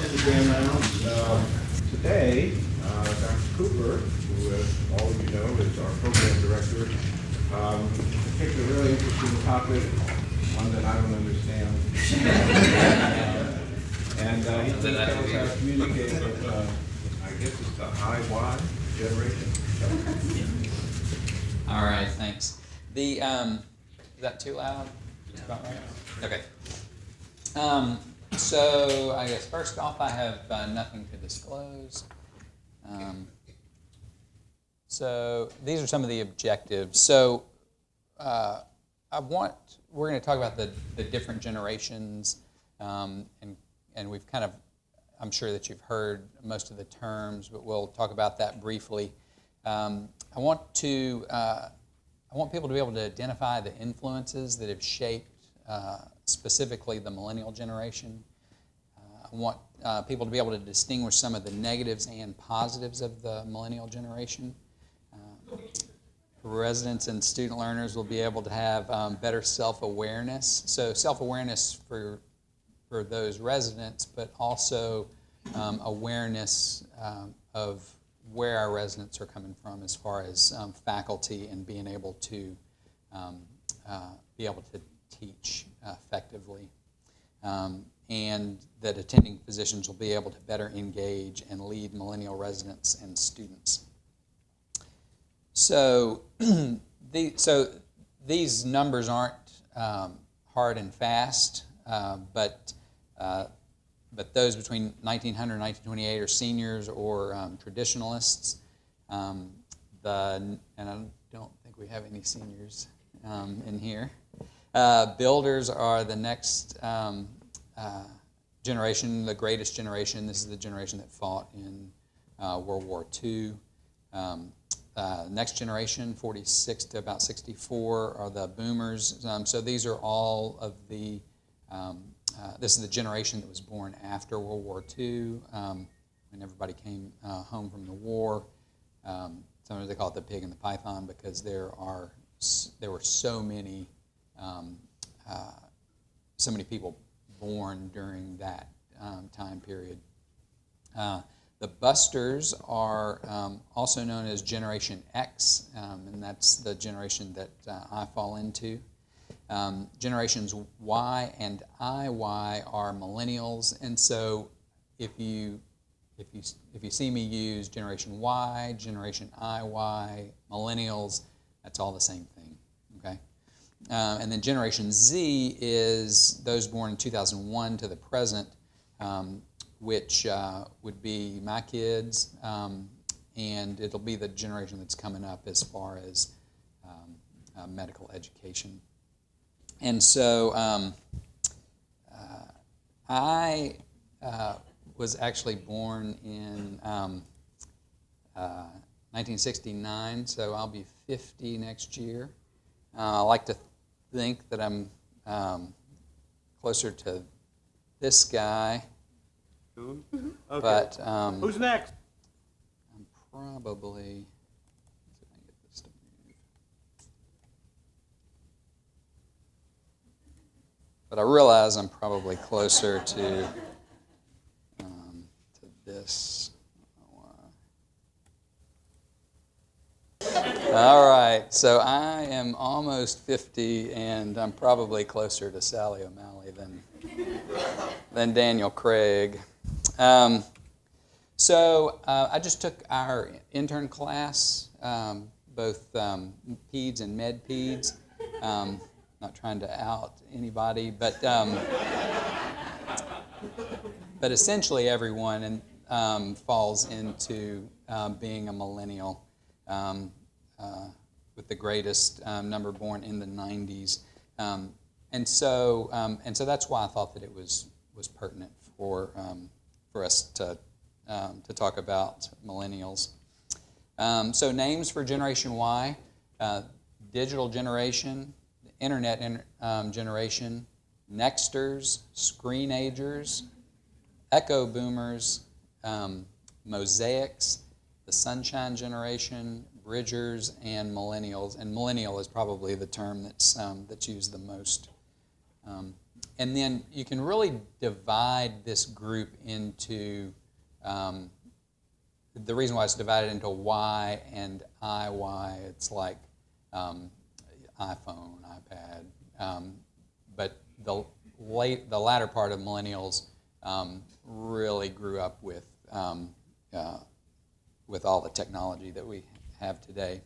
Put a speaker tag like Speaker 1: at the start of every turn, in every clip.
Speaker 1: Dr. Dan. Today, Dr. Cooper, who, as all of you know, is our program director, picked a really interesting topic, one that I don't understand. And he's going to tell us how to communicate with, I guess it's the IY generation.
Speaker 2: All right, thanks. Is that too loud? Just about right? Okay. So I guess first off, I have nothing to disclose. So these are some of the objectives. So we're going to talk about the different generations, and we've kind of, I'm sure that you've heard most of the terms, but we'll talk about that briefly. I want people to be able to identify the influences that have shaped specifically the millennial generation. I want people to be able to distinguish some of the negatives and positives of the millennial generation. Residents and student learners will be able to have better self-awareness. So self-awareness for those residents, but also awareness of where our residents are coming from as far as faculty and being able to teach effectively. And that attending physicians will be able to better engage and lead millennial residents and students. So, these numbers aren't hard and fast, but those between 1900 and 1928 are seniors or traditionalists. And I don't think we have any seniors in here. Builders are the next generation, the greatest generation. This is the generation that fought in World War II. Next generation, 46 to about 64, are the boomers. So these are all of the, this is the generation that was born after World War II, when everybody came home from the war. Sometimes they call it the pig and the python because there were so many people born during that time period. The busters are also known as Generation X, and that's the generation that I fall into. Generations Y and IY are millennials, and so if you see me use Generation Y, Generation IY, millennials, that's all the same thing. Okay. And then Generation Z is those born in 2001 to the present, which would be my kids, and it'll be the generation that's coming up as far as medical education. And so I was actually born in 1969, so I'll be 50 next year. I like to think that I'm closer to this guy.
Speaker 3: Okay.
Speaker 2: But
Speaker 3: who's next?
Speaker 2: I'm probably, let's see if I can get this to move. But I realize I'm probably closer to this. All right, so I am almost 50, and I'm probably closer to Sally O'Malley than Daniel Craig. So I just took our intern class, both peds and med peds. Not trying to out anybody, but essentially everyone falls into being a millennial, with the greatest number born in the 90s, and so that's why I thought that it was pertinent for us to talk about millennials. So names for Generation Y: digital generation, internet generation, nexters, screenagers, echo boomers, mosaics, the sunshine generation, bridgers, and millennials. And millennial is probably the term that's used the most And then you can really divide this group into, the reason why it's divided into Y and IY, it's like iPhone, iPad. But the latter part of millennials really grew up with all the technology that we have today.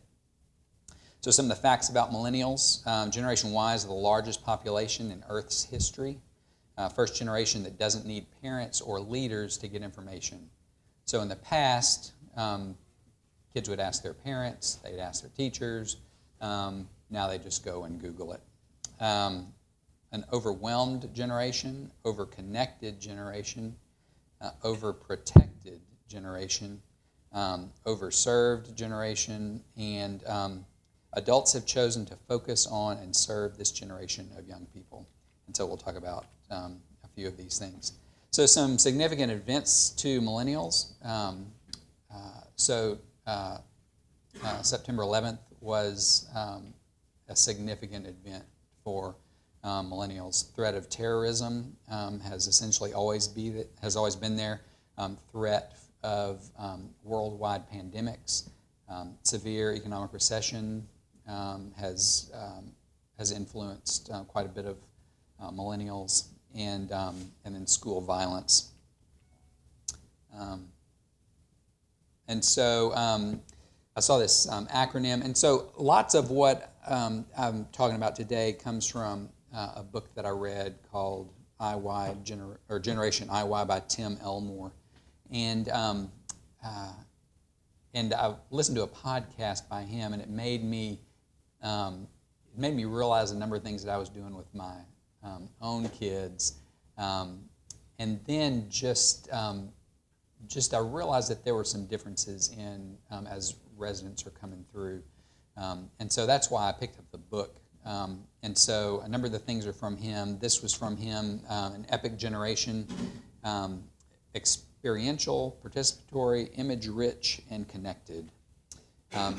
Speaker 2: So some of the facts about millennials. Generation Y is the largest population in Earth's history. First generation that doesn't need parents or leaders to get information. So in the past, kids would ask their parents, they'd ask their teachers. Now they just go and Google it. An overwhelmed generation, overconnected generation, overprotected generation, overserved generation, and adults have chosen to focus on and serve this generation of young people. And so we'll talk about a few of these things. So some significant events to millennials. September 11th was a significant event for millennials. Threat of terrorism has essentially always been there. Threat of worldwide pandemics, severe economic recession has influenced quite a bit of millennials, and then school violence. And so I saw this acronym, and so lots of what I'm talking about today comes from a book that I read called Generation IY by Tim Elmore, and I listened to a podcast by him, and it made me realize a number of things that I was doing with my own kids, and then just I realized that there were some differences in as residents are coming through, and so that's why I picked up the book. And so a number of the things are from him. This was from him, An Epic Generation, experiential, participatory, image-rich, and connected.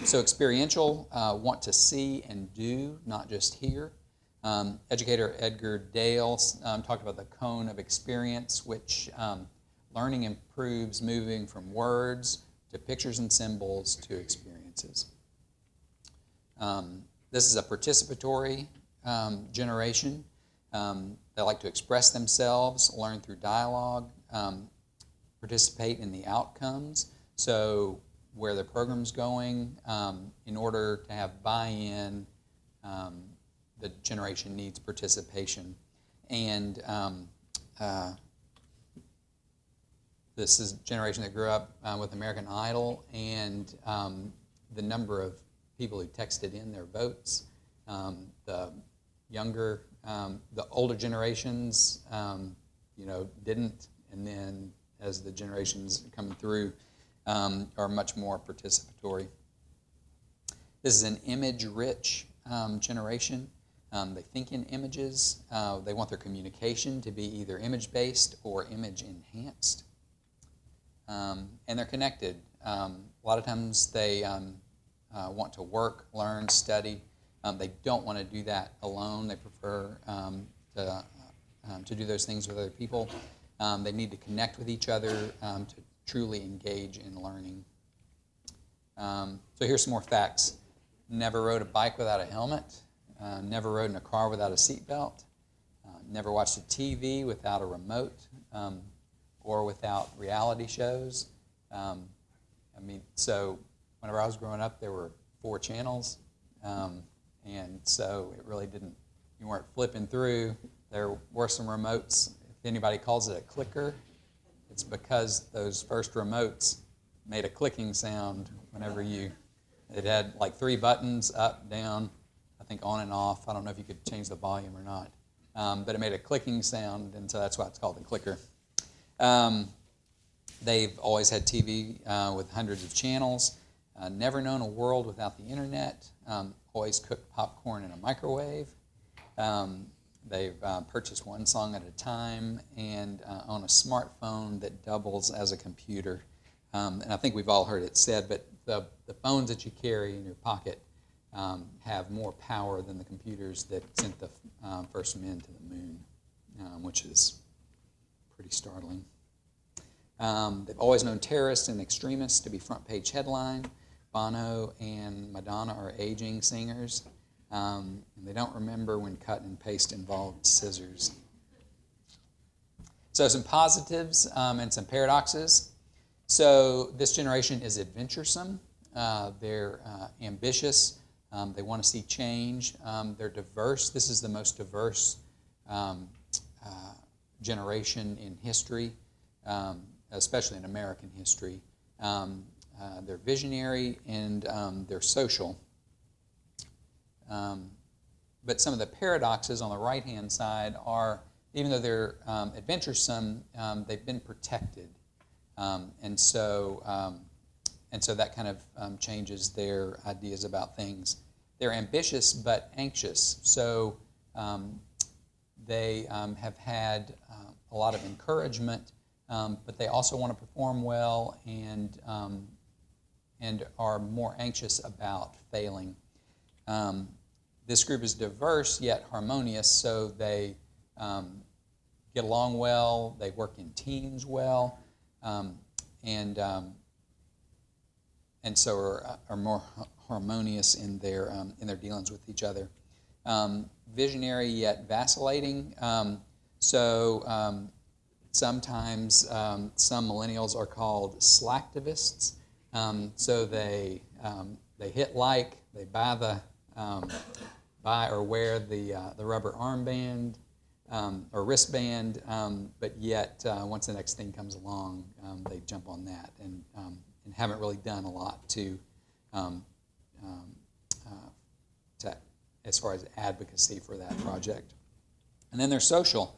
Speaker 2: So experiential, want to see and do, not just hear. Educator Edgar Dale talked about the cone of experience, which learning improves moving from words to pictures and symbols to experiences. This is a participatory generation. They like to express themselves, learn through dialogue, participate in the outcomes. So where the program's going, in order to have buy-in, the generation needs participation. And this is a generation that grew up with American Idol, and the number of people who texted in their votes. The older generations, didn't, and then as the generations coming through, are much more participatory. This is an image-rich generation. They think in images. They want their communication to be either image-based or image-enhanced. And they're connected. A lot of times they want to work, learn, study. They don't want to do that alone. They prefer to do those things with other people. They need to connect with each other to truly engage in learning. So here's some more facts. Never rode a bike without a helmet. Never rode in a car without a seatbelt. Never watched a TV without a remote or without reality shows. So whenever I was growing up, there were 4 channels. And so it really you weren't flipping through. There were some remotes. If anybody calls it a clicker, it's because those first remotes made a clicking sound whenever it had like 3 buttons, up, down, I think on and off. I don't know if you could change the volume or not. But it made a clicking sound, and so that's why it's called a clicker. They've always had TV with hundreds of channels. Never known a world without the internet. Always cooked popcorn in a microwave. They've purchased one song at a time and own a smartphone that doubles as a computer. And I think we've all heard it said, but the phones that you carry in your pocket have more power than the computers that sent the first men to the moon. which is pretty startling. They've always known terrorists and extremists to be front page headline. Bono and Madonna are aging singers. And they don't remember when cut and paste involved scissors. So some positives and some paradoxes. So this generation is adventuresome. They're ambitious. They want to see change. They're diverse. This is the most diverse generation in history, especially in American history. They're visionary and they're social. But some of the paradoxes on the right-hand side are, even though they're adventuresome, they've been protected. And so that kind of changes their ideas about things. They're ambitious but anxious. So they have had a lot of encouragement, but they also want to perform well and are more anxious about failing. This group is diverse yet harmonious, so they get along well, they work in teams well, and so are more harmonious in their dealings with each other. Visionary yet vacillating. Sometimes some millennials are called slacktivists. So they hit like, they buy or wear the rubber armband or wristband, but yet once the next thing comes along, they jump on that and haven't really done a lot to as far as advocacy for that project. And then they're social,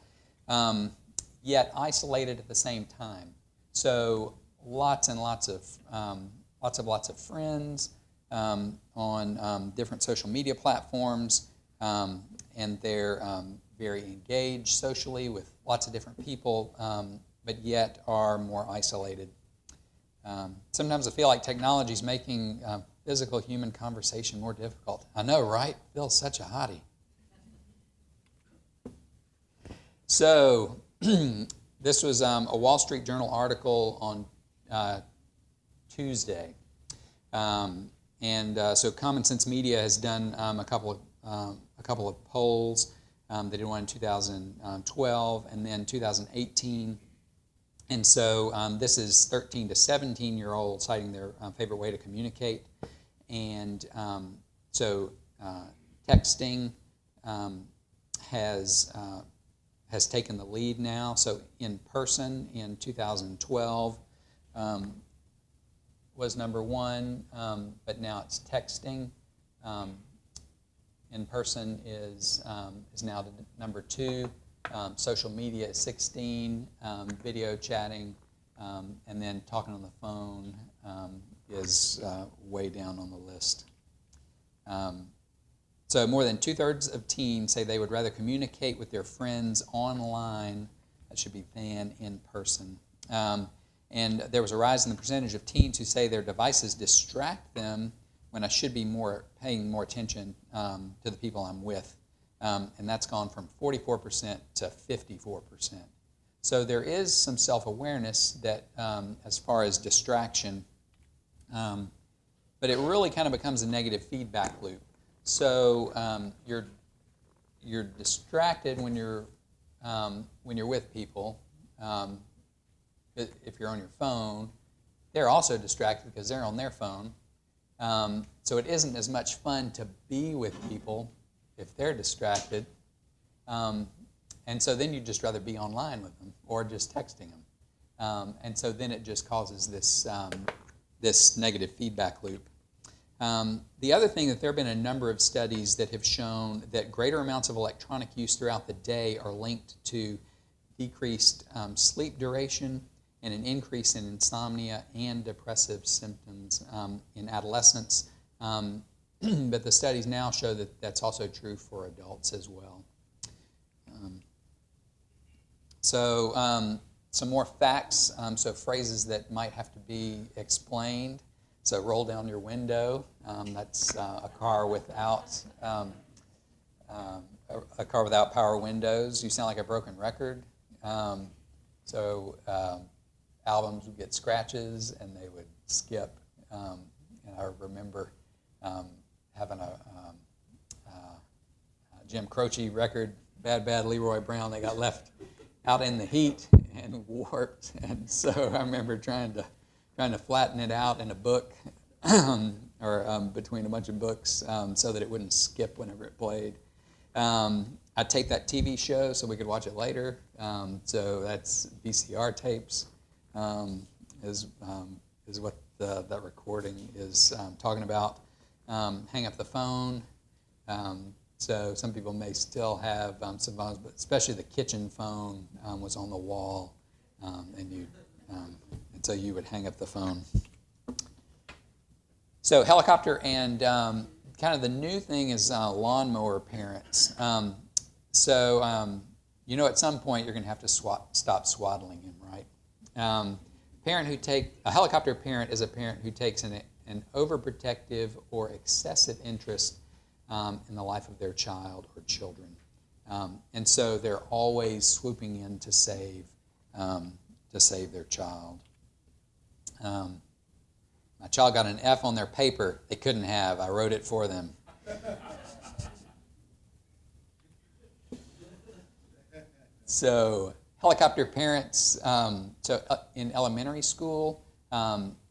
Speaker 2: yet isolated at the same time. So lots and lots of friends on different social media platforms, and they're very engaged socially with lots of different people, but yet are more isolated. Sometimes I feel like technology is making physical human conversation more difficult. I know, right? Phil's such a hottie. So this was a Wall Street Journal article on Tuesday. So Common Sense Media has done a couple of polls. They did one in 2012 and then 2018. And so this is 13 to 17-year-olds citing their favorite way to communicate. And so texting has taken the lead now. So in person in 2012 was number one, but now it's texting. In person is now the number two. Social media is 16. Video chatting, and then talking on the phone is way down on the list. So more than 2/3 of teens say they would rather communicate with their friends online, that should be, than in person. And there was a rise in the percentage of teens who say their devices distract them when I should be paying more attention to the people I'm with. And that's gone from 44% to 54%. So there is some self-awareness that as far as distraction, but it really kind of becomes a negative feedback loop. So you're distracted when you're with people. If you're on your phone, they're also distracted because they're on their phone. So it isn't as much fun to be with people if they're distracted. And so then you'd just rather be online with them or just texting them. And so then it just causes this negative feedback loop. The other thing, that there have been a number of studies that have shown that greater amounts of electronic use throughout the day are linked to decreased sleep duration and an increase in insomnia and depressive symptoms in adolescents. But the studies now show that that's also true for adults as well. Some more facts, so phrases that might have to be explained. So roll down your window, that's a car without a car without power windows, you sound like a broken record. Albums would get scratches and they would skip. And I remember having a Jim Croce record, Bad Bad Leroy Brown. They got left out in the heat and warped, and so I remember trying to flatten it out in a book or between a bunch of books so that it wouldn't skip whenever it played. I'd take that TV show so we could watch it later. So that's VCR tapes is what that recording is talking about. Hang up the phone. So some people may still have some phones, but especially the kitchen phone was on the wall, and so you would hang up the phone. So helicopter, and kind of the new thing is lawnmower parents. At some point you're going to have to stop swaddling him, right? A helicopter parent is a parent who takes an overprotective or excessive interest in the life of their child or children, and so they're always swooping in to save their child. My child got an F on their paper they couldn't have. I wrote it for them. So helicopter parents, in elementary school,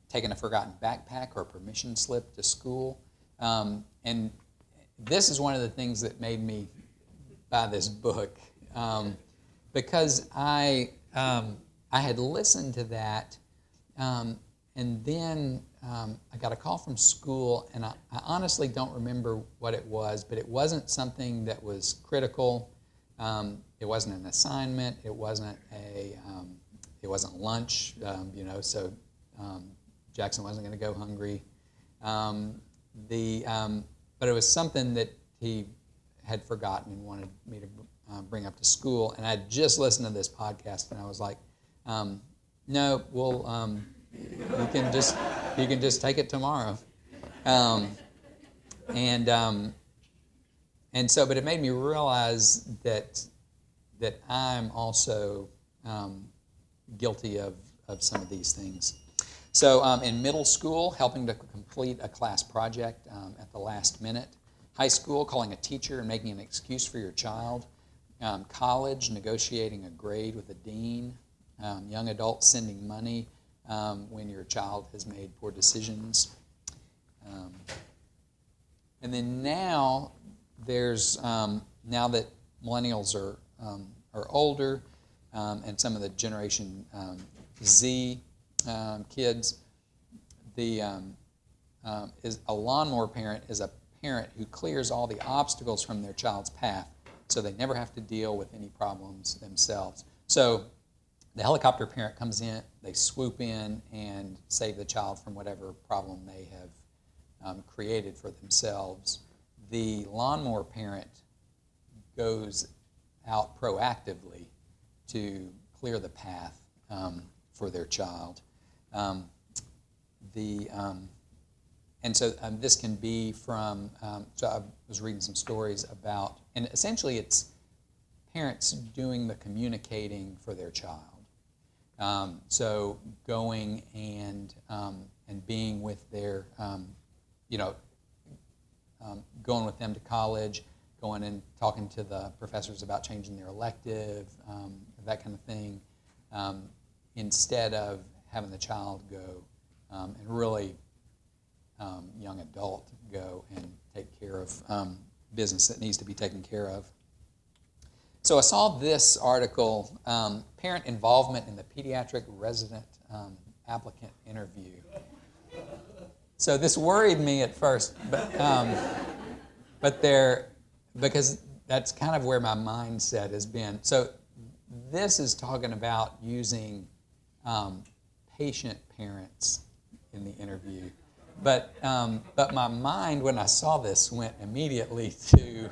Speaker 2: taking a forgotten backpack or permission slip to school. And this is one of the things that made me buy this book, because I had listened to that, and then I got a call from school, and I honestly don't remember what it was, but it wasn't something that was critical. It wasn't an assignment. It wasn't lunch. So Jackson wasn't going to go hungry. But it was something that he had forgotten and wanted me to bring up to school. And I had just listened to this podcast, and I was like, "No, you can just take it tomorrow." And so, but it made me realize that I'm also guilty of some of these things. So in middle school, helping to complete a class project at the last minute. High school, calling a teacher and making an excuse for your child. College, negotiating a grade with a dean. Young adult, sending money when your child has made poor decisions. And then now there's now that millennials are older, and some of the Generation Z kids, is a lawnmower parent is a parent who clears all the obstacles from their child's path, so they never have to deal with any problems themselves. So the helicopter parent comes in, they swoop in and save the child from whatever problem they have created for themselves. The lawnmower parent goes out proactively to clear the path for their child. This can be from, so I was reading some stories about, and essentially it's parents doing the communicating for their child. So going and being with their, going with them to college, going and talking to the professors about changing their elective, that kind of thing, instead of having the child go and really young adult go and take care of business that needs to be taken care of. So I saw this article, Parent Involvement in the Pediatric Resident Applicant Interview. So this worried me at first, because that's kind of where my mindset has been. So this is talking about using patient parents in the interview. But my mind, when I saw this, went immediately to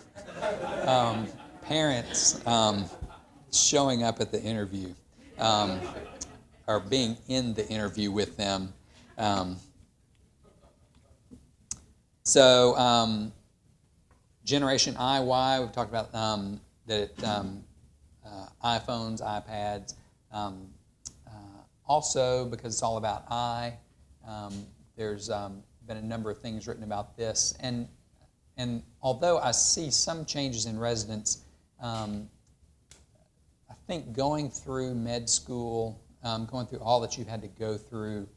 Speaker 2: parents showing up at the interview or being in the interview with them. Generation IY, we've talked about that iPhones, iPads. Also, because it's all about I, there's been a number of things written about this. And although I see some changes in residents, I think going through med school, going through all that you've had to go through,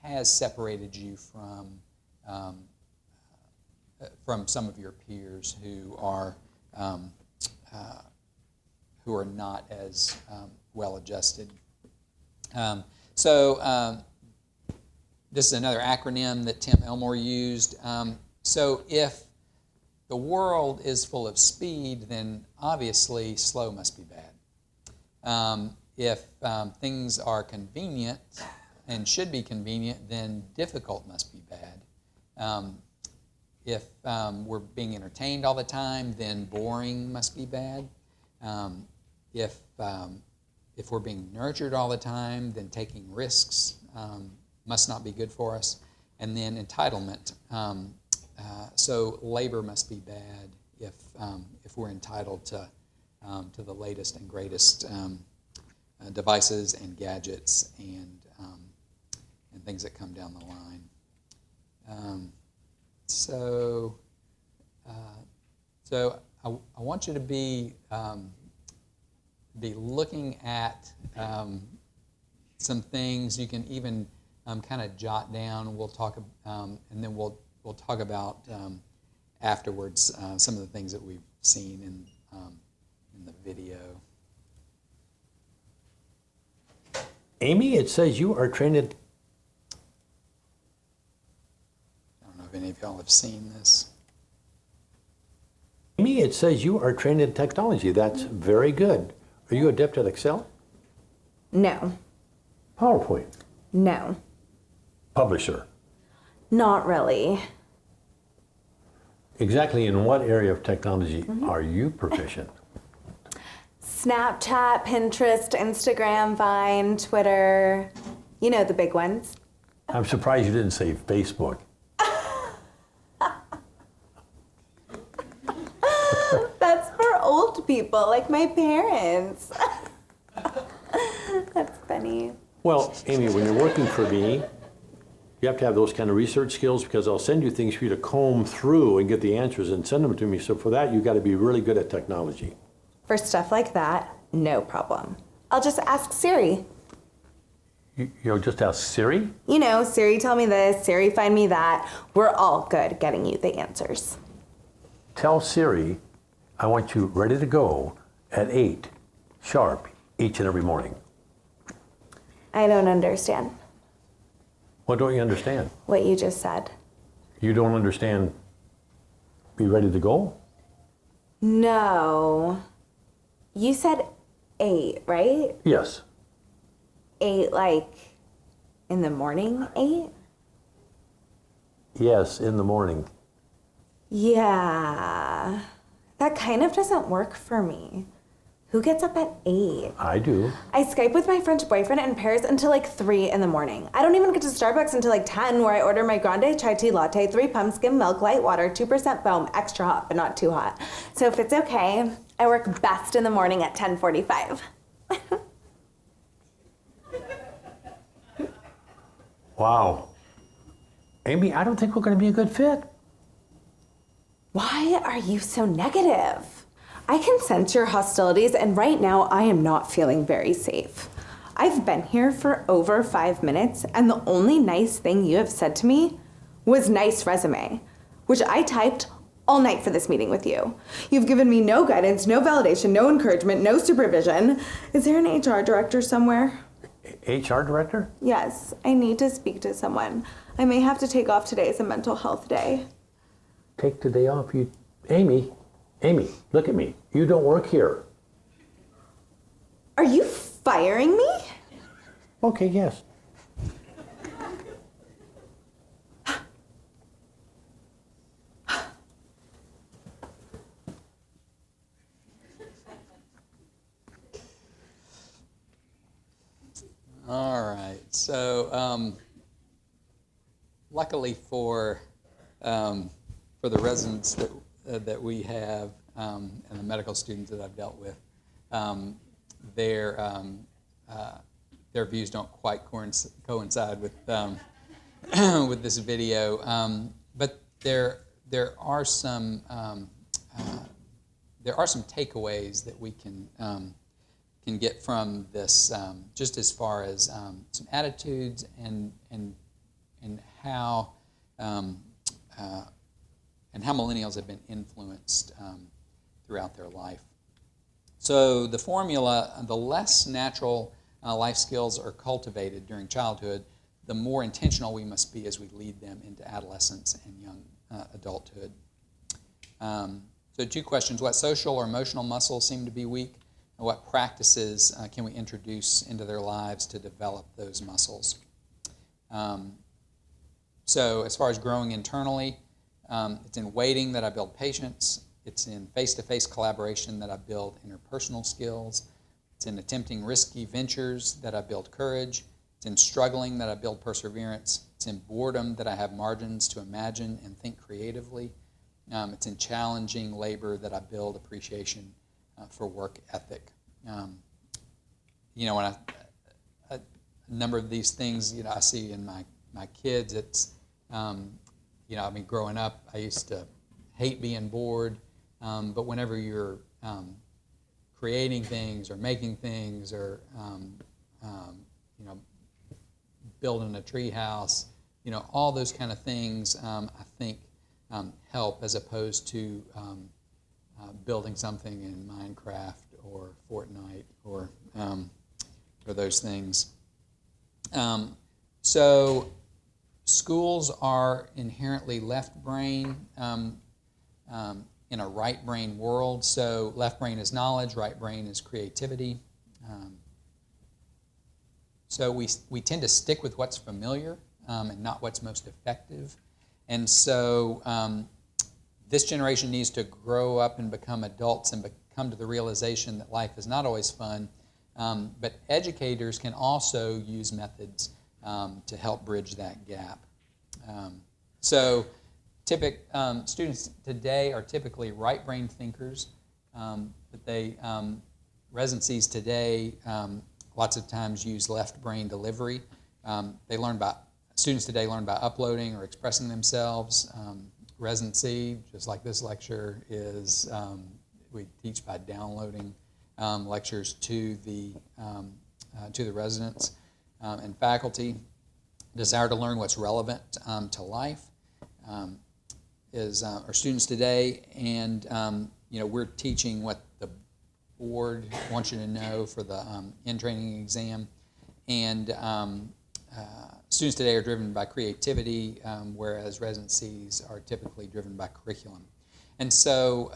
Speaker 2: has separated you from some of your peers who are not as well adjusted. This is another acronym that Tim Elmore used. So if the world is full of speed, then obviously slow must be bad. If things are convenient and should be convenient, then difficult must be bad. If we're being entertained all the time, then boring must be bad. If we're being nurtured all the time, then taking risks must not be good for us. And then entitlement. So labor must be bad if we're entitled to the latest and greatest devices and gadgets and things that come down the line. So I want you to be looking at some things. You can even kind of jot down. We'll talk, and then we'll talk about afterwards some of the things that we've seen in the video.
Speaker 4: Amy, it says you are trained at...
Speaker 2: I don't know if any of y'all have seen this.
Speaker 4: Amy, it says you are trained in technology. That's very good. Are you adept at Excel?
Speaker 5: No.
Speaker 4: PowerPoint?
Speaker 5: No.
Speaker 4: Publisher?
Speaker 5: Not really.
Speaker 4: Exactly in what area of technology are you proficient?
Speaker 5: Snapchat, Pinterest, Instagram, Vine, Twitter. You know, the big ones.
Speaker 4: I'm surprised you didn't say Facebook.
Speaker 5: That's for old people, like my parents. That's funny.
Speaker 4: Well, Amy, when you're working for me, you have to have those kind of research skills because I'll send you things for you to comb through and get the answers and send them to me. So for that, you've got to be really good at technology.
Speaker 5: For stuff like that, no problem. I'll just ask Siri.
Speaker 4: You'll just ask Siri?
Speaker 5: You know, Siri tell me this, Siri find me that. We're all good at getting you the answers.
Speaker 4: Tell Siri I want you ready to go at 8 sharp each and every morning.
Speaker 5: I don't understand
Speaker 4: What don't you understand?
Speaker 5: what you just said.
Speaker 4: You don't understand be ready to go?
Speaker 5: No. You said 8, right?
Speaker 4: Yes.
Speaker 5: 8 like in the morning 8?
Speaker 4: Yes, in the morning.
Speaker 5: Yeah. That kind of doesn't work for me. Who gets up at 8?
Speaker 4: I do.
Speaker 5: I Skype with my French boyfriend in Paris until like 3 in the morning. I don't even get to Starbucks until like 10, where I order my grande chai tea latte, 3 pumps, skim milk, light water, 2% foam, extra hot, but not too hot. So if it's okay, I work best in the morning at 10:45.
Speaker 4: Wow. Amy, I don't think we're going to be a good fit.
Speaker 5: Why are you so negative? I can sense your hostilities, and right now I am not feeling very safe. I've been here for over 5 minutes, and the only nice thing you have said to me was nice resume, which I typed all night for this meeting with you. You've given me no guidance, no validation, no encouragement, no supervision. Is there an HR director somewhere?
Speaker 4: HR director?
Speaker 5: Yes, I need to speak to someone. I may have to take off today as a mental health day.
Speaker 4: Take today off. Amy, look at me. You don't work here.
Speaker 5: Are you firing me?
Speaker 4: Okay, yes.
Speaker 2: All right. So, luckily for the residents that we have and the medical students that I've dealt with, their views don't quite coincide with with this video, but there are some takeaways that we can get from this, just as far as some attitudes and how millennials have been influenced throughout their life. So the formula: the less natural life skills are cultivated during childhood, the more intentional we must be as we lead them into adolescence and young adulthood. So 2 questions: what social or emotional muscles seem to be weak? And what practices can we introduce into their lives to develop those muscles? So as far as growing internally, it's in waiting that I build patience. It's in face-to-face collaboration that I build interpersonal skills. It's in attempting risky ventures that I build courage. It's in struggling that I build perseverance. It's in boredom that I have margins to imagine and think creatively. It's in challenging labor that I build appreciation for work ethic. When a number of these things, I see in my kids, it's, growing up, I used to hate being bored, but whenever you're creating things or making things or, building a tree house, all those kind of things, I think help, as opposed to building something in Minecraft or Fortnite or those things. So schools are inherently left brain in a right brain world. So left brain is knowledge, right brain is creativity. So we tend to stick with what's familiar and not what's most effective. And so this generation needs to grow up and become adults and come to the realization that life is not always fun. But educators can also use methods to help bridge that gap. Students today are typically right brain thinkers, but residencies today lots of times use left brain delivery. Students today learn by uploading or expressing themselves. Residency, just like this lecture, is we teach by downloading lectures to the residents and faculty. Desire to learn what's relevant to life is our students today, and we're teaching what the board wants you to know for the in-training exam, and students today are driven by creativity, whereas residencies are typically driven by curriculum. And so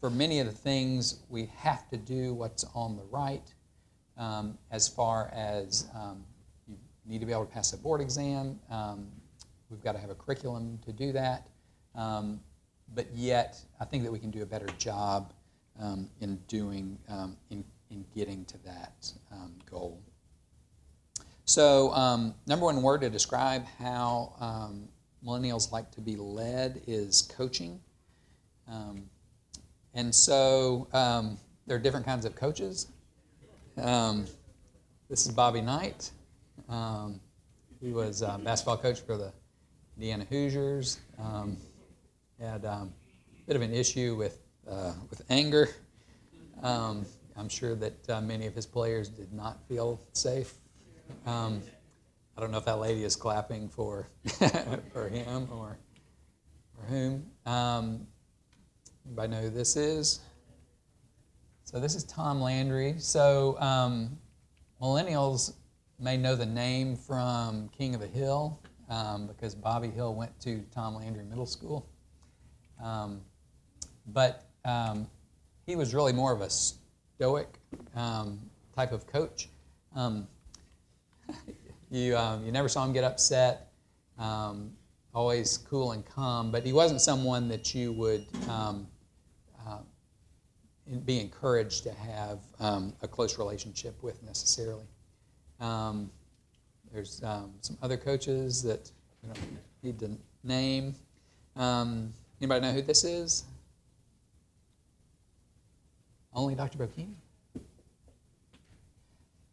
Speaker 2: for many of the things, we have to do what's on the right, as far as you need to be able to pass a board exam. We've got to have a curriculum to do that. But yet, I think that we can do a better job in getting to that goal. So, number one word to describe how millennials like to be led is coaching. And so, there are different kinds of coaches. This is Bobby Knight. He was a basketball coach for the Indiana Hoosiers. Had a bit of an issue with anger. I'm sure that many of his players did not feel safe. I don't know if that lady is clapping for for him or whom. Anybody know who this is? So this is Tom Landry. So millennials may know the name from King of the Hill because Bobby Hill went to Tom Landry Middle School. But he was really more of a stoic type of coach. You never saw him get upset, always cool and calm, but he wasn't someone that you would be encouraged to have a close relationship with necessarily. There's some other coaches that we don't need to name. Anybody know who this is? Only Dr. Bokini?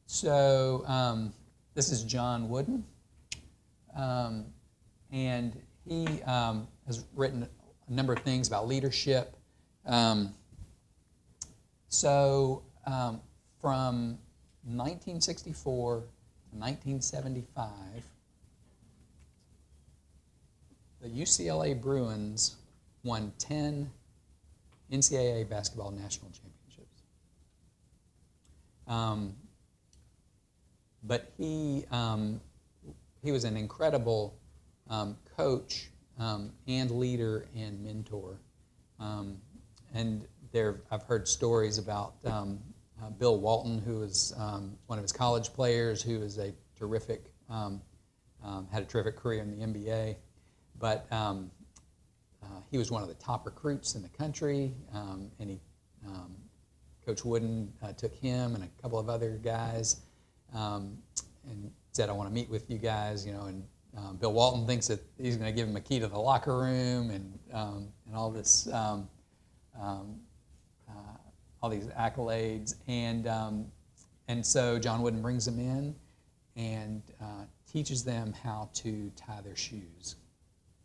Speaker 2: So this is John Wooden, and he has written a number of things about leadership. From 1964 to 1975, the UCLA Bruins won 10 NCAA basketball national championships. But he was an incredible coach and leader and mentor. And I've heard stories about Bill Walton, who was one of his college players, who was a terrific, had a terrific career in the NBA. But he was one of the top recruits in the country, and Coach Wooden took him and a couple of other guys and said, "I want to meet with you guys," And Bill Walton thinks that he's going to give him a key to the locker room and all this, all these accolades, and so John Wooden brings them in and teaches them how to tie their shoes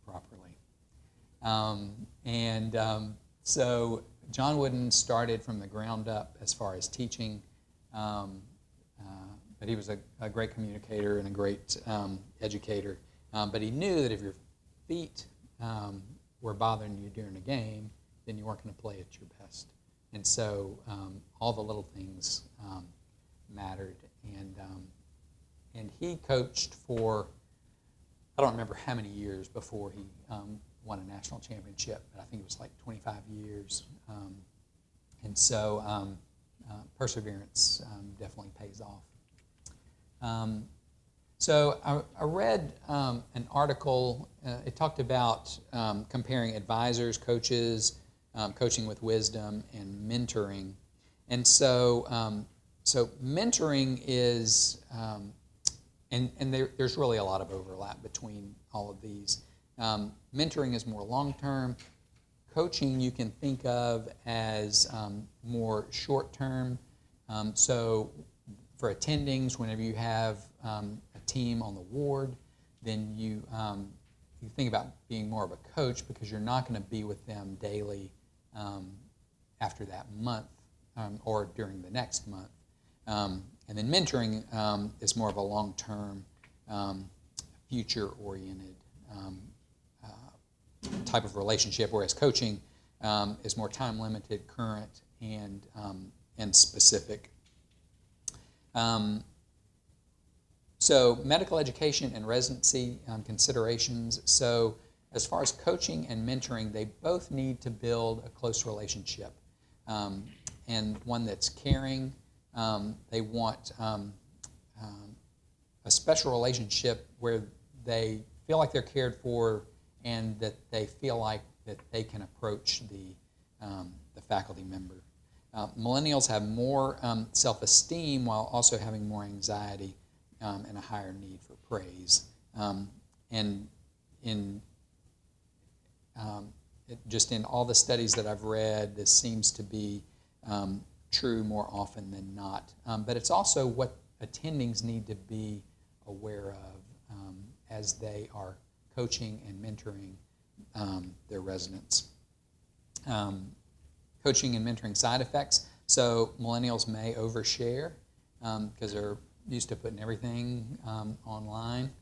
Speaker 2: properly. So John Wooden started from the ground up as far as teaching, but he was a great communicator and a great educator. But he knew that if your feet were bothering you during a game, then you weren't going to play at your best. And so all the little things mattered. And he coached for, I don't remember how many years before he won a national championship, but I think it was like 25 years. And so perseverance definitely pays off. So I read an article. It talked about comparing advisors, coaches, coaching with wisdom, and mentoring. And so mentoring is, there's really a lot of overlap between all of these. Mentoring is more long-term. Coaching you can think of as more short-term. So for attendings, whenever you have a team on the ward, then you think about being more of a coach because you're not going to be with them daily after that month or during the next month. And then mentoring is more of a long-term, future-oriented type of relationship, whereas coaching is more time-limited, current, and specific. So medical education and residency considerations. So as far as coaching and mentoring, they both need to build a close relationship and one that's caring. They want a special relationship where they feel like they're cared for and that they feel like that they can approach the faculty member. Millennials have more self-esteem while also having more anxiety and a higher need for praise. Just in all the studies that I've read, this seems to be true more often than not. But it's also what attendings need to be aware of as they are coaching and mentoring their residents. Coaching and mentoring side effects. So millennials may overshare because they're used to putting everything online.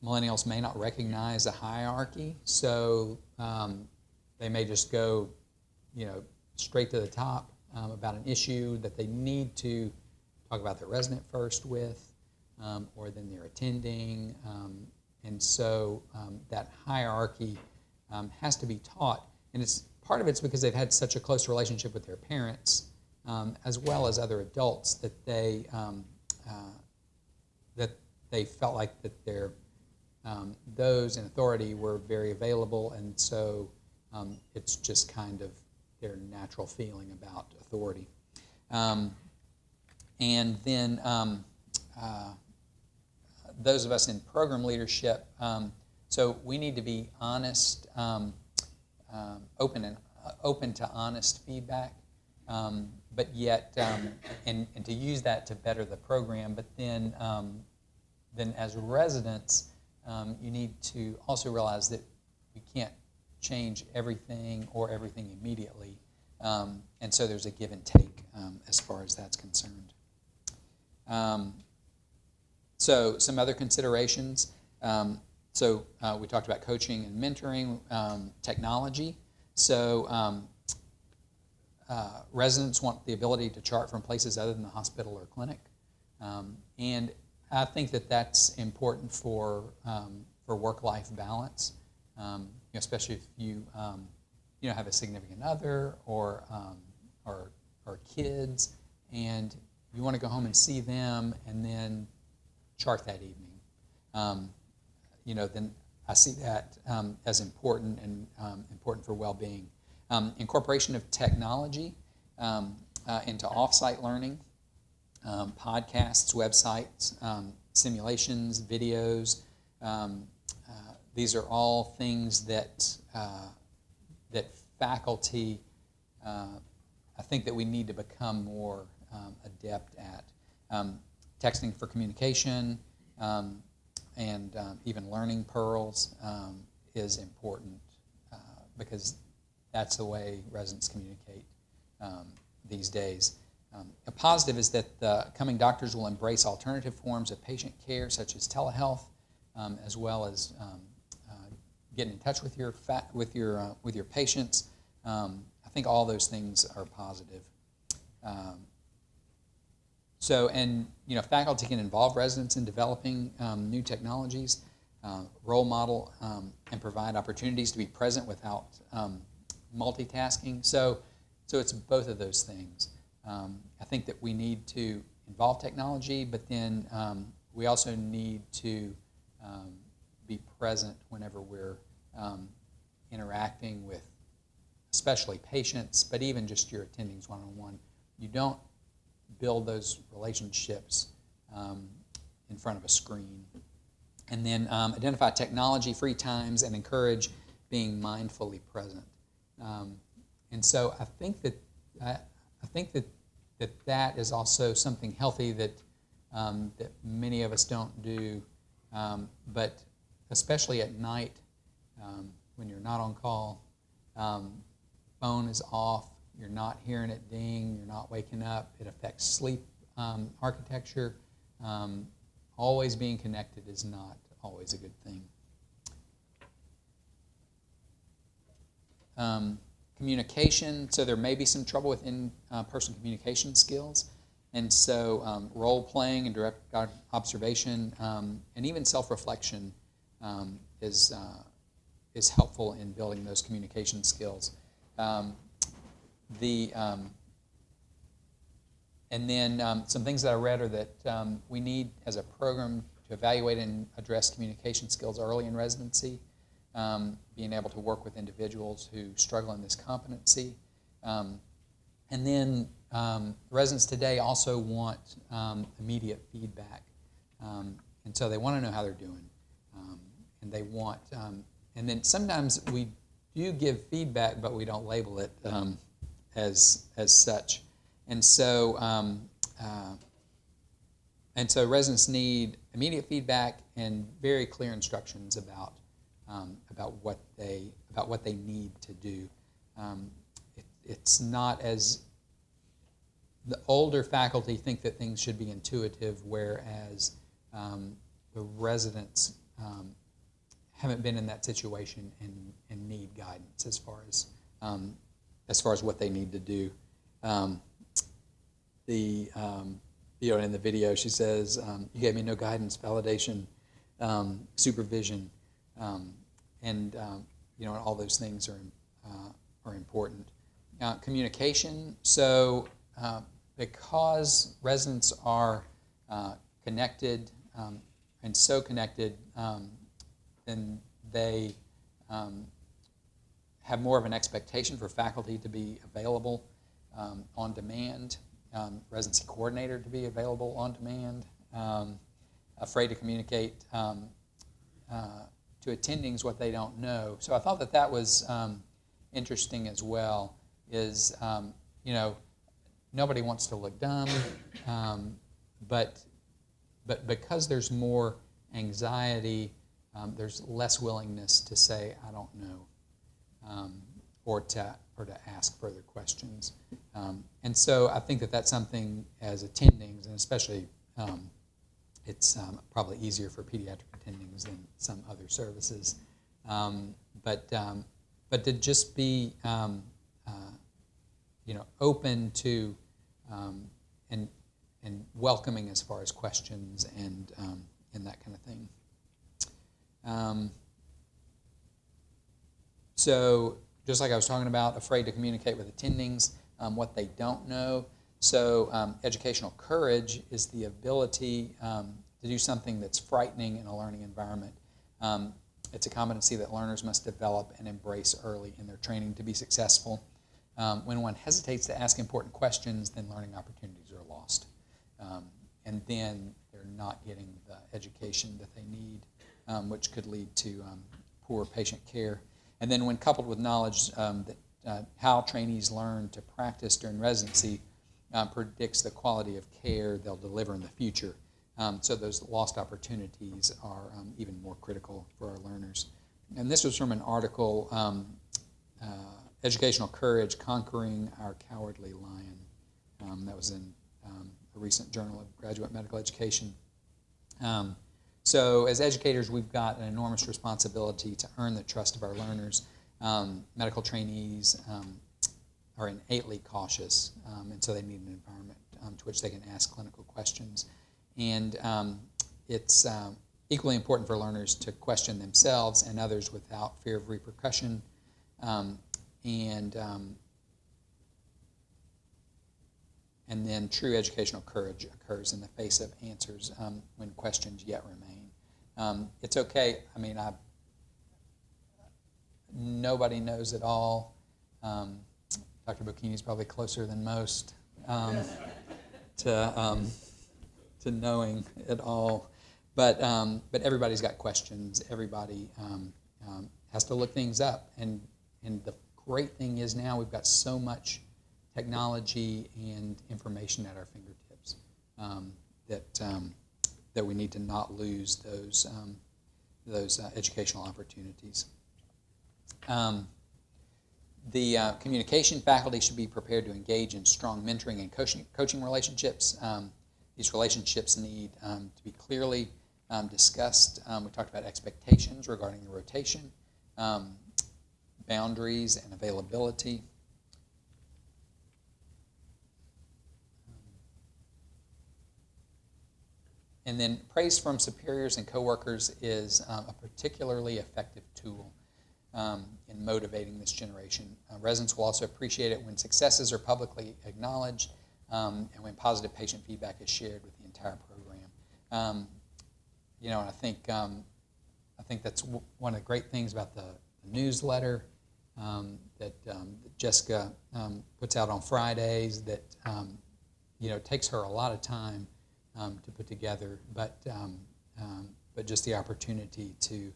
Speaker 2: Millennials may not recognize a hierarchy, so they may just go, straight to the top about an issue that they need to talk about their resident first with, or then they're attending. And so that hierarchy has to be taught, and part of it's because they've had such a close relationship with their parents, as well as other adults, that they felt like that those in authority were very available, and so it's just kind of their natural feeling about authority. And then those of us in program leadership, so we need to be honest, open to honest feedback, but yet, and to use that to better the program. But then as residents, you need to also realize that we can't change everything immediately. And so there's a give and take as far as that's concerned. So some other considerations. We talked about coaching and mentoring, technology. So residents want the ability to chart from places other than the hospital or clinic. And I think that that's important for work-life balance, especially if you have a significant other or kids, and you want to go home and see them and then chart that evening. Then I see that as important and important for well-being. Incorporation of technology into off-site learning, podcasts, websites, simulations, videos. These are all things that faculty, I think that we need to become more adept at. Texting for communication and even learning pearls is important because that's the way residents communicate these days. A positive is that the coming doctors will embrace alternative forms of patient care, such as telehealth, as well as getting in touch with your patients. I think all those things are positive. Faculty can involve residents in developing new technologies, role model, and provide opportunities to be present without multitasking. So it's both of those things. I think that we need to involve technology, but then we also need to be present whenever we're interacting with, especially patients, but even just your attendings one-on-one. You don't build those relationships in front of a screen. And then identify technology-free times and encourage being mindfully present. And so I think that that is also something healthy that many of us don't do, but especially at night when you're not on call, phone is off, you're not hearing it ding, you're not waking up, it affects sleep architecture. Always being connected is not always a good thing. Communication, so there may be some trouble with in-person communication skills, and so role-playing and direct observation and even self-reflection is helpful in building those communication skills. And then some things that I read are that we need, as a program, to evaluate and address communication skills early in residency, being able to work with individuals who struggle in this competency. And then residents today also want immediate feedback. And so they want to know how they're doing. And they want, and then sometimes we do give feedback, but we don't label it as such. And so residents need immediate feedback and very clear instructions about what they need to do. It's not as the older faculty think that things should be intuitive, whereas the residents haven't been in that situation and need guidance as far as what they need to do. In the video, she says, "You gave me no guidance, validation, supervision, and all those things are important." Communication. So, because residents are connected and so connected, then they have more of an expectation for faculty to be available on demand, residency coordinator to be available on demand, afraid to communicate to attendings what they don't know. So I thought that was interesting as well. Is nobody wants to look dumb, but because there's more anxiety, there's less willingness to say I don't know, or to ask further questions. And so I think that's something as attendings, and especially it's probably easier for pediatric attendings than some other services, but to just be open to and welcoming as far as questions and that kind of thing. So just like I was talking about, afraid to communicate with attendings what they don't know. So educational courage is the ability to do something that's frightening in a learning environment. It's a competency that learners must develop and embrace early in their training to be successful. When one hesitates to ask important questions, then learning opportunities are lost. And then they're not getting the education that they need, which could lead to poor patient care. And then when coupled with knowledge that how trainees learn to practice during residency predicts the quality of care they'll deliver in the future. So those lost opportunities are even more critical for our learners. And this was from an article, Educational Courage, Conquering Our Cowardly Lion. That was in a recent Journal of Graduate Medical Education. So as educators, we've got an enormous responsibility to earn the trust of our learners. Medical trainees are innately cautious, and so they need an environment to which they can ask clinical questions. And it's equally important for learners to question themselves and others without fear of repercussion. And then true educational courage occurs in the face of answers when questions yet remain. It's okay. I mean, nobody knows it all. Dr. Bocchini's probably closer than most to knowing it all. But everybody's got questions. Everybody has to look things up. And the great thing is now we've got so much technology and information at our fingertips that we need to not lose those educational opportunities. The communication faculty should be prepared to engage in strong mentoring and coaching relationships. These relationships need to be clearly discussed. We talked about expectations regarding the rotation, boundaries and availability. And then praise from superiors and coworkers is a particularly effective tool in motivating this generation. Residents will also appreciate it when successes are publicly acknowledged and when positive patient feedback is shared with the entire program. And I think that's one of the great things about the newsletter that Jessica puts out on Fridays. That it takes her a lot of time to put together, but just the opportunity to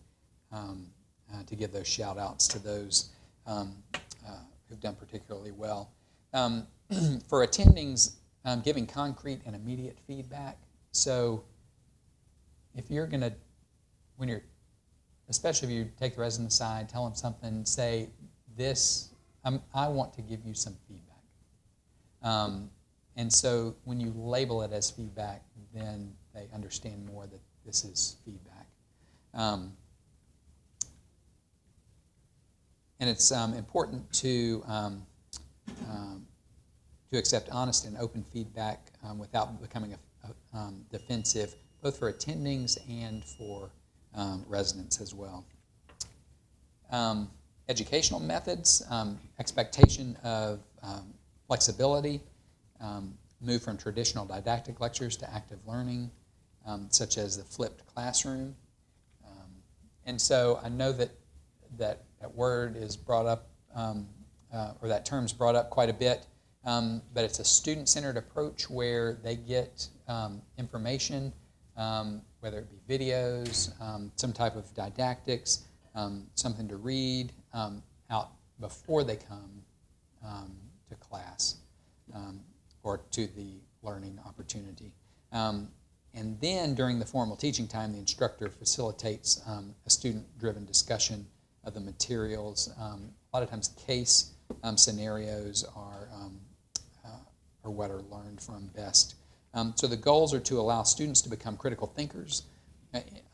Speaker 2: give those shout outs to those who've done particularly well. For attendings, giving concrete and immediate feedback. So if you're going to, especially if you take the resident aside, tell them something, say this, I want to give you some feedback. And so when you label it as feedback, then they understand more that this is feedback. And it's important to accept honest and open feedback without becoming defensive, both for attendings and for residents as well. Educational methods, expectation of flexibility, move from traditional didactic lectures to active learning, such as the flipped classroom. And so I know that word is brought up, or that term's brought up quite a bit, but it's a student-centered approach where they get information whether it be videos, some type of didactics, something to read out before they come to class or to the learning opportunity. And then during the formal teaching time, the instructor facilitates a student-driven discussion of the materials. A lot of times case scenarios are what are learned from best. So the goals are to allow students to become critical thinkers,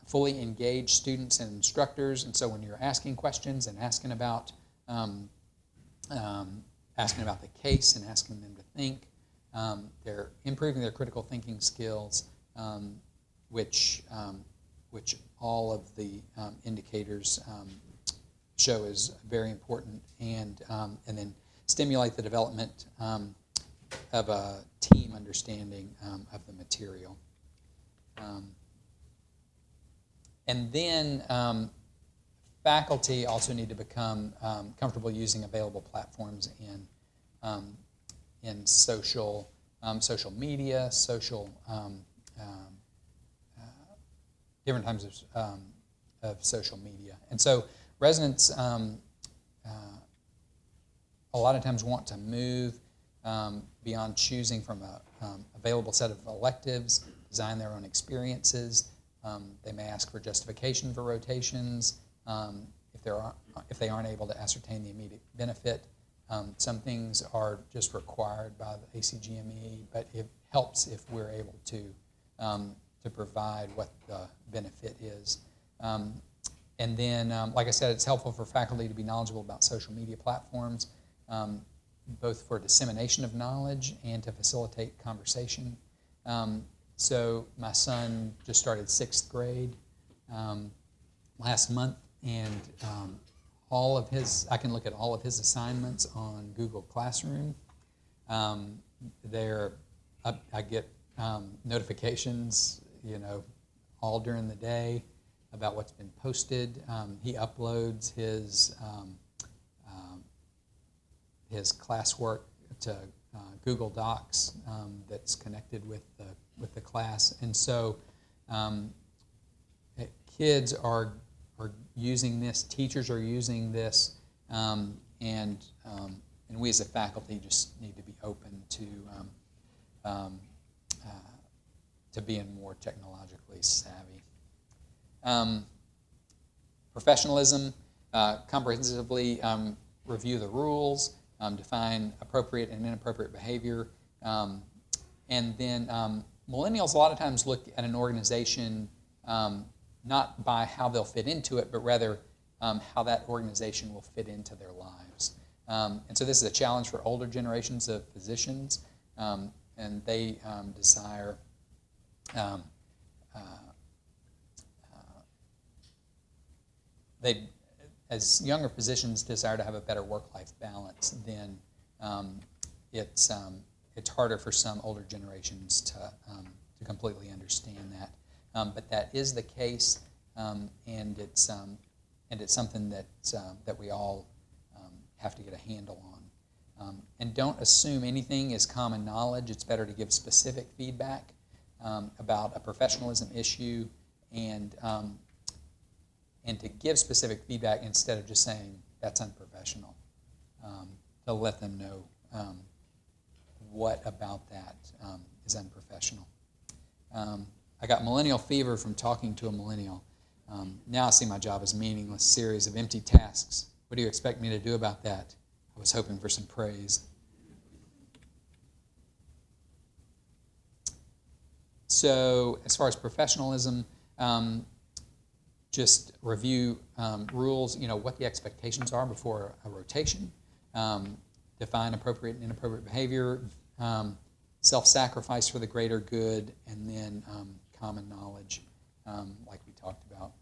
Speaker 2: fully engage students and instructors. And so when you're asking questions and asking about the case and asking them to think, they're improving their critical thinking skills, which all of the indicators show is very important, and then stimulate the development of a team understanding of the material. And then faculty also need to become comfortable using available platforms in social media, different types of social media. And so residents a lot of times want to move beyond choosing from a available set of electives, design their own experiences. They may ask for justification for rotations if they aren't able to ascertain the immediate benefit. Some things are just required by the ACGME, but it helps if we're able to provide what the benefit is. And then, like I said, it's helpful for faculty to be knowledgeable about social media platforms, both for dissemination of knowledge and to facilitate conversation. So my son just started 6th grade last month, and I can look at all of his assignments on Google Classroom. I get notifications, all during the day about what's been posted. He uploads his classwork to Google Docs that's connected with the class, and so kids are using this, teachers are using this, and we as a faculty just need to be open to being more technologically savvy. Professionalism, comprehensively review the rules, define appropriate and inappropriate behavior, and then millennials a lot of times look at an organization not by how they'll fit into it, but rather how that organization will fit into their lives. And so this is a challenge for older generations of physicians, and they desire as younger physicians desire to have a better work-life balance, then it's harder for some older generations to completely understand that. But that is the case, and it's something that we all have to get a handle on. And don't assume anything is common knowledge. It's better to give specific feedback about a professionalism issue, and to give specific feedback instead of just saying that's unprofessional. To let them know what about that is unprofessional. I got millennial fever from talking to a millennial. Now I see my job as a meaningless series of empty tasks. What do you expect me to do about that? I was hoping for some praise. So as far as professionalism, just review rules, what the expectations are before a rotation, define appropriate and inappropriate behavior, self-sacrifice for the greater good, and then common knowledge, like we talked about.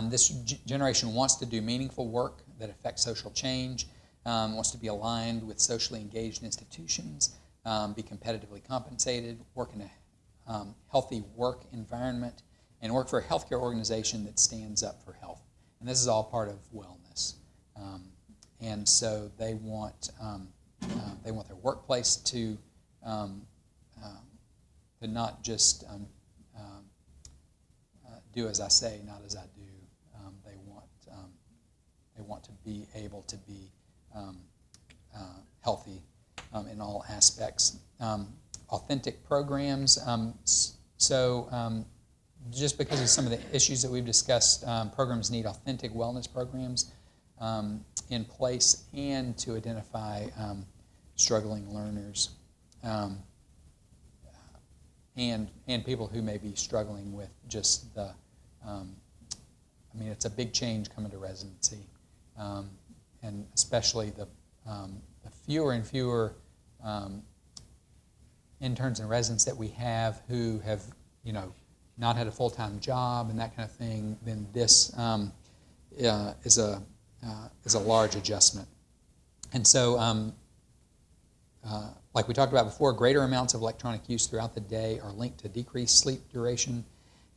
Speaker 2: This generation wants to do meaningful work that affects social change, wants to be aligned with socially engaged institutions, be competitively compensated, work in a healthy work environment, and work for a healthcare organization that stands up for health. And this is all part of wellness. And so they want their workplace to not just do as I say, not as I do. They want to be able to be healthy in all aspects. Authentic programs. Just because of some of the issues that we've discussed, programs need authentic wellness programs in place and to identify struggling learners and people who may be struggling with just the, it's a big change coming to residency, and especially the fewer and fewer interns and residents that we have who have, not had a full-time job and that kind of thing, then this is a large adjustment. And so, like we talked about before, greater amounts of electronic use throughout the day are linked to decreased sleep duration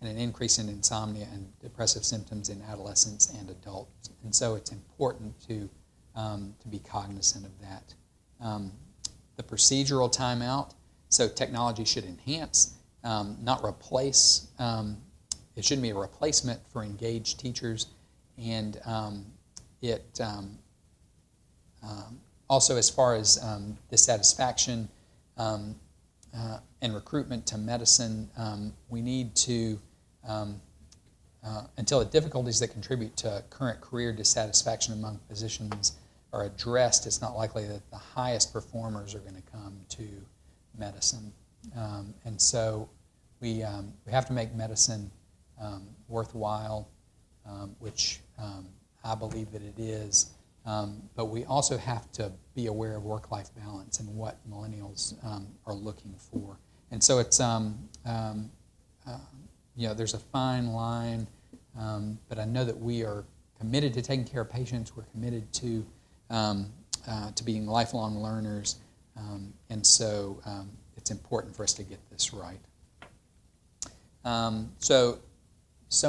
Speaker 2: and an increase in insomnia and depressive symptoms in adolescents and adults. And so it's important to be cognizant of that. The procedural timeout, so technology should enhance, not replace. It shouldn't be a replacement for engaged teachers, and it also, as far as dissatisfaction and recruitment to medicine, we need to, until the difficulties that contribute to current career dissatisfaction among physicians are addressed, it's not likely that the highest performers are going to come to medicine. And so we have to make medicine worthwhile, which I believe that it is. But we also have to be aware of work-life balance and what millennials are looking for. And so it's, there's a fine line, but I know that we are committed to taking care of patients. We're committed to being lifelong learners, and so it's important for us to get this right. So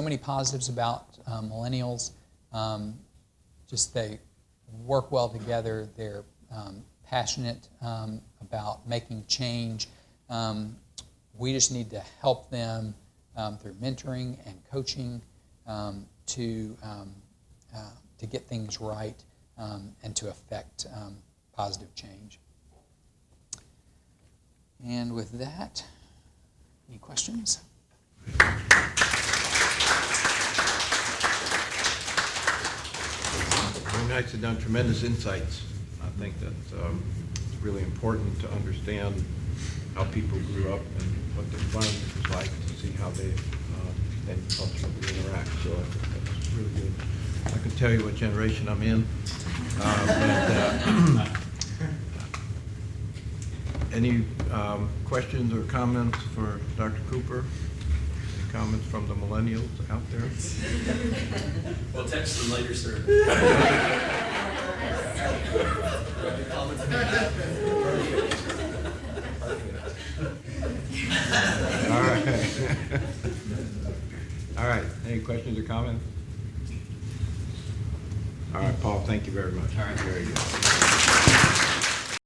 Speaker 2: many positives about millennials. Just they work well together. They're passionate about making change. We just need to help them through mentoring and coaching to get things right and to affect positive change. And with that, any questions?
Speaker 1: Very nice. You've done tremendous insights. I think that it's really important to understand how people grew up and what the environment was like to see how they then ultimately interact. So I think that's really good. I can tell you what generation I'm in. Any questions or comments for Dr. Cooper? Any comments from the millennials out there?
Speaker 6: We'll text them later, sir.
Speaker 1: All right. All right. Any questions or comments? All right, Paul, thank you very much.
Speaker 6: All right.
Speaker 1: Very good.